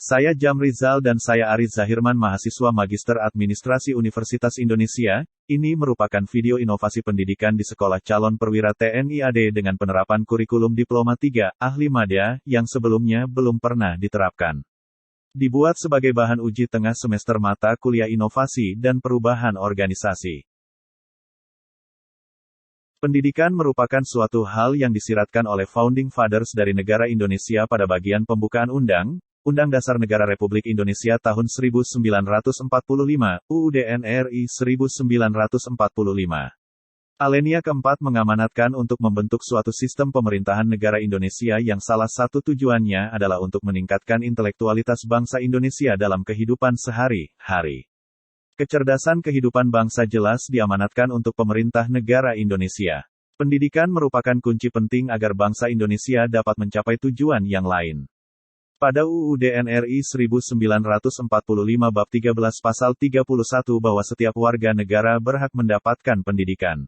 Saya Jamrizal dan saya Aris Zahirman, mahasiswa Magister Administrasi Universitas Indonesia. Ini merupakan video inovasi pendidikan di Sekolah Calon Perwira TNI AD dengan penerapan kurikulum Diploma 3, Ahli Madya, yang sebelumnya belum pernah diterapkan. Dibuat sebagai bahan uji tengah semester mata kuliah inovasi dan perubahan organisasi. Pendidikan merupakan suatu hal yang disiratkan oleh Founding Fathers dari negara Indonesia pada bagian pembukaan Undang Dasar Negara Republik Indonesia tahun 1945, UUD NRI 1945. Alinea keempat mengamanatkan untuk membentuk suatu sistem pemerintahan negara Indonesia yang salah satu tujuannya adalah untuk meningkatkan intelektualitas bangsa Indonesia dalam kehidupan sehari-hari. Kecerdasan kehidupan bangsa jelas diamanatkan untuk pemerintah negara Indonesia. Pendidikan merupakan kunci penting agar bangsa Indonesia dapat mencapai tujuan yang lain. Pada UUD NRI 1945 Bab 13 Pasal 31 bahwa setiap warga negara berhak mendapatkan pendidikan.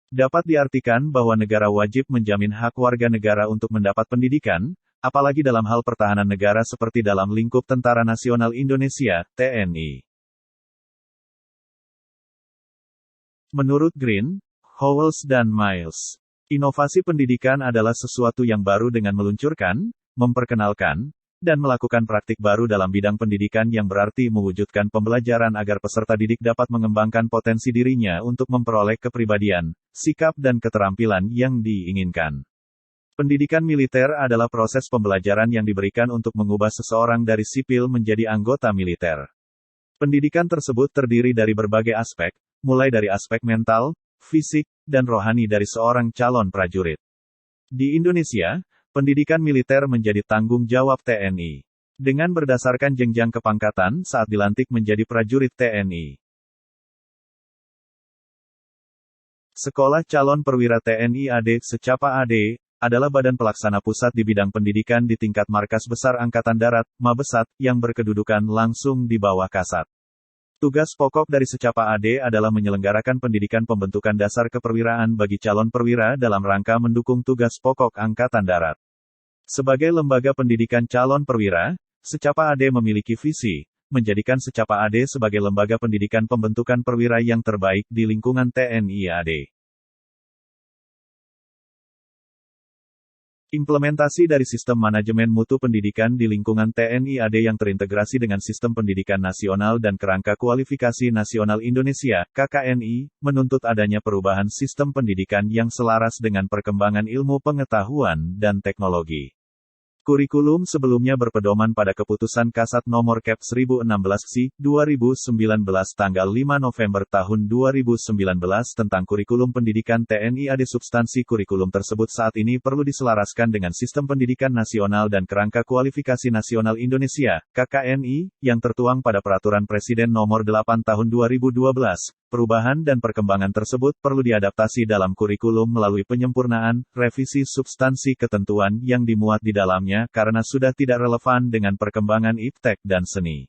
Dapat diartikan bahwa negara wajib menjamin hak warga negara untuk mendapat pendidikan, apalagi dalam hal pertahanan negara seperti dalam lingkup Tentara Nasional Indonesia, TNI. Menurut Green, Howells dan Miles, inovasi pendidikan adalah sesuatu yang baru dengan meluncurkan, memperkenalkan, dan melakukan praktik baru dalam bidang pendidikan yang berarti mewujudkan pembelajaran agar peserta didik dapat mengembangkan potensi dirinya untuk memperoleh kepribadian, sikap dan keterampilan yang diinginkan. Pendidikan militer adalah proses pembelajaran yang diberikan untuk mengubah seseorang dari sipil menjadi anggota militer. Pendidikan tersebut terdiri dari berbagai aspek, mulai dari aspek mental, fisik, dan rohani dari seorang calon prajurit. Di Indonesia, pendidikan militer menjadi tanggung jawab TNI. Dengan berdasarkan jenjang kepangkatan saat dilantik menjadi prajurit TNI. Sekolah Calon Perwira TNI AD Secapa AD, adalah badan pelaksana pusat di bidang pendidikan di tingkat Markas Besar Angkatan Darat, Mabesat, yang berkedudukan langsung di bawah Kasat. Tugas pokok dari Secapa AD adalah menyelenggarakan pendidikan pembentukan dasar keperwiraan bagi calon perwira dalam rangka mendukung tugas pokok Angkatan Darat. Sebagai lembaga pendidikan calon perwira, Secapa AD memiliki visi, menjadikan Secapa AD sebagai lembaga pendidikan pembentukan perwira yang terbaik di lingkungan TNI AD. Implementasi dari sistem manajemen mutu pendidikan di lingkungan TNI AD yang terintegrasi dengan Sistem Pendidikan Nasional dan Kerangka Kualifikasi Nasional Indonesia, KKNI, menuntut adanya perubahan sistem pendidikan yang selaras dengan perkembangan ilmu pengetahuan dan teknologi. Kurikulum sebelumnya berpedoman pada Keputusan Kasat Nomor Kep 1016/2019 tanggal 5 November tahun 2019 tentang kurikulum pendidikan TNI AD. Substansi kurikulum tersebut saat ini perlu diselaraskan dengan Sistem Pendidikan Nasional dan Kerangka Kualifikasi Nasional Indonesia, KKNI, yang tertuang pada Peraturan Presiden Nomor 8 Tahun 2012. Perubahan dan perkembangan tersebut perlu diadaptasi dalam kurikulum melalui penyempurnaan, revisi substansi ketentuan yang dimuat di dalamnya karena sudah tidak relevan dengan perkembangan iptek dan seni.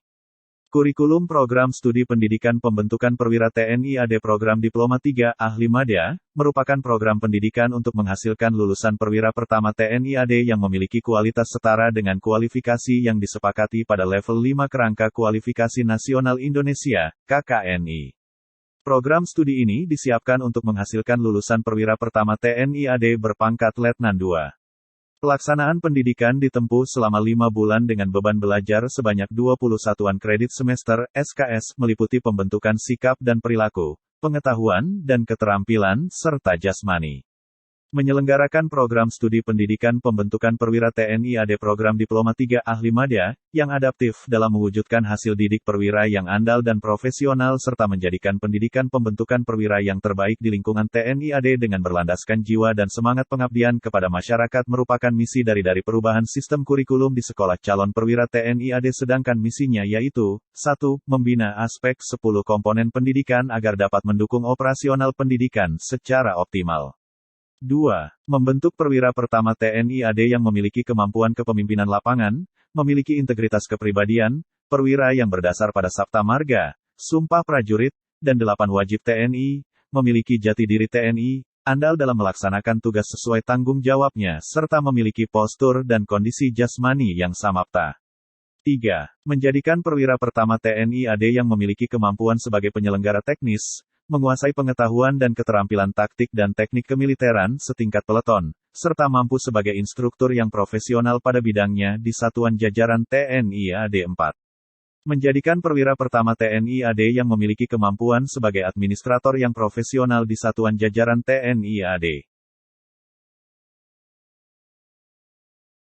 Kurikulum Program Studi Pendidikan Pembentukan Perwira TNI AD Program Diploma 3, Ahli Madya, merupakan program pendidikan untuk menghasilkan lulusan perwira pertama TNI AD yang memiliki kualitas setara dengan kualifikasi yang disepakati pada level 5 Kerangka Kualifikasi Nasional Indonesia, KKNI. Program studi ini disiapkan untuk menghasilkan lulusan perwira pertama TNI AD berpangkat Letnan II. Pelaksanaan pendidikan ditempuh selama 5 bulan dengan beban belajar sebanyak 20 satuan kredit semester, SKS, meliputi pembentukan sikap dan perilaku, pengetahuan dan keterampilan, serta jasmani. Menyelenggarakan program studi pendidikan pembentukan perwira TNI AD Program Diploma 3 Ahli Madya, yang adaptif dalam mewujudkan hasil didik perwira yang andal dan profesional serta menjadikan pendidikan pembentukan perwira yang terbaik di lingkungan TNI AD dengan berlandaskan jiwa dan semangat pengabdian kepada masyarakat merupakan misi dari perubahan sistem kurikulum di Sekolah Calon Perwira TNI AD. Sedangkan misinya yaitu, 1. Membina aspek 10 komponen pendidikan agar dapat mendukung operasional pendidikan secara optimal. 2. Membentuk perwira pertama TNI AD yang memiliki kemampuan kepemimpinan lapangan, memiliki integritas kepribadian, perwira yang berdasar pada Sabta Marga, Sumpah Prajurit, dan 8 wajib TNI, memiliki jati diri TNI, andal dalam melaksanakan tugas sesuai tanggung jawabnya, serta memiliki postur dan kondisi jasmani yang samapta. 3. Menjadikan perwira pertama TNI AD yang memiliki kemampuan sebagai penyelenggara teknis, menguasai pengetahuan dan keterampilan taktik dan teknik kemiliteran setingkat peleton, serta mampu sebagai instruktur yang profesional pada bidangnya di satuan jajaran TNI AD 4. Menjadikan perwira pertama TNI AD yang memiliki kemampuan sebagai administrator yang profesional di satuan jajaran TNI AD.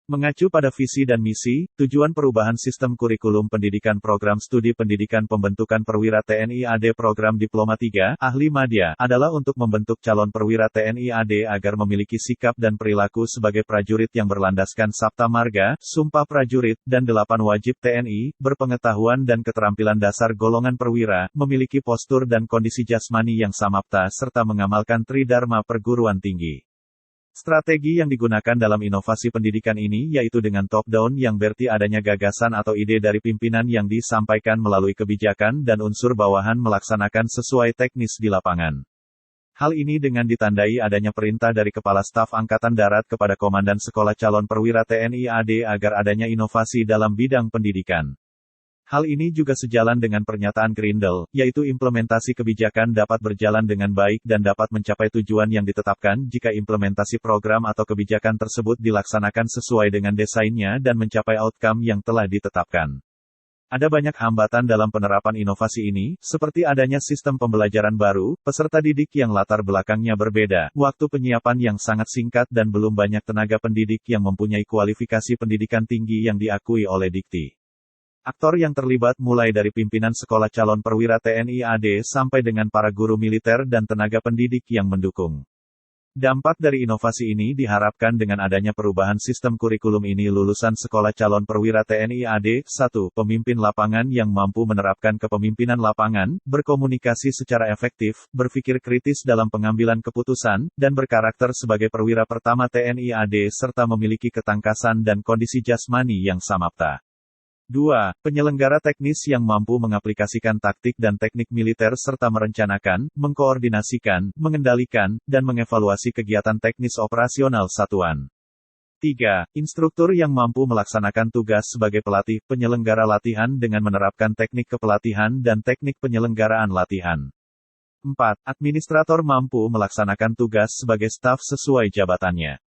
Mengacu pada visi dan misi, tujuan perubahan sistem kurikulum pendidikan program studi pendidikan pembentukan perwira TNI AD program Diploma 3, Ahli Madya, adalah untuk membentuk calon perwira TNI AD agar memiliki sikap dan perilaku sebagai prajurit yang berlandaskan Sabta Marga, Sumpah Prajurit, dan 8 wajib TNI, berpengetahuan dan keterampilan dasar golongan perwira, memiliki postur dan kondisi jasmani yang samapta serta mengamalkan Tridharma perguruan tinggi. Strategi yang digunakan dalam inovasi pendidikan ini yaitu dengan top-down yang berarti adanya gagasan atau ide dari pimpinan yang disampaikan melalui kebijakan dan unsur bawahan melaksanakan sesuai teknis di lapangan. Hal ini dengan ditandai adanya perintah dari Kepala Staf Angkatan Darat kepada Komandan Sekolah Calon Perwira TNI AD agar adanya inovasi dalam bidang pendidikan. Hal ini juga sejalan dengan pernyataan Grindel, yaitu implementasi kebijakan dapat berjalan dengan baik dan dapat mencapai tujuan yang ditetapkan jika implementasi program atau kebijakan tersebut dilaksanakan sesuai dengan desainnya dan mencapai outcome yang telah ditetapkan. Ada banyak hambatan dalam penerapan inovasi ini, seperti adanya sistem pembelajaran baru, peserta didik yang latar belakangnya berbeda, waktu penyiapan yang sangat singkat dan belum banyak tenaga pendidik yang mempunyai kualifikasi pendidikan tinggi yang diakui oleh Dikti. Aktor yang terlibat mulai dari pimpinan sekolah calon perwira TNI AD sampai dengan para guru militer dan tenaga pendidik yang mendukung. Dampak dari inovasi ini diharapkan dengan adanya perubahan sistem kurikulum ini lulusan sekolah calon perwira TNI AD, 1. Pemimpin lapangan yang mampu menerapkan kepemimpinan lapangan, berkomunikasi secara efektif, berpikir kritis dalam pengambilan keputusan, dan berkarakter sebagai perwira pertama TNI AD serta memiliki ketangkasan dan kondisi jasmani yang samapta. 2. Penyelenggara teknis yang mampu mengaplikasikan taktik dan teknik militer serta merencanakan, mengkoordinasikan, mengendalikan, dan mengevaluasi kegiatan teknis operasional satuan. 3. Instruktur yang mampu melaksanakan tugas sebagai pelatih penyelenggara latihan dengan menerapkan teknik kepelatihan dan teknik penyelenggaraan latihan. 4. Administrator mampu melaksanakan tugas sebagai staf sesuai jabatannya.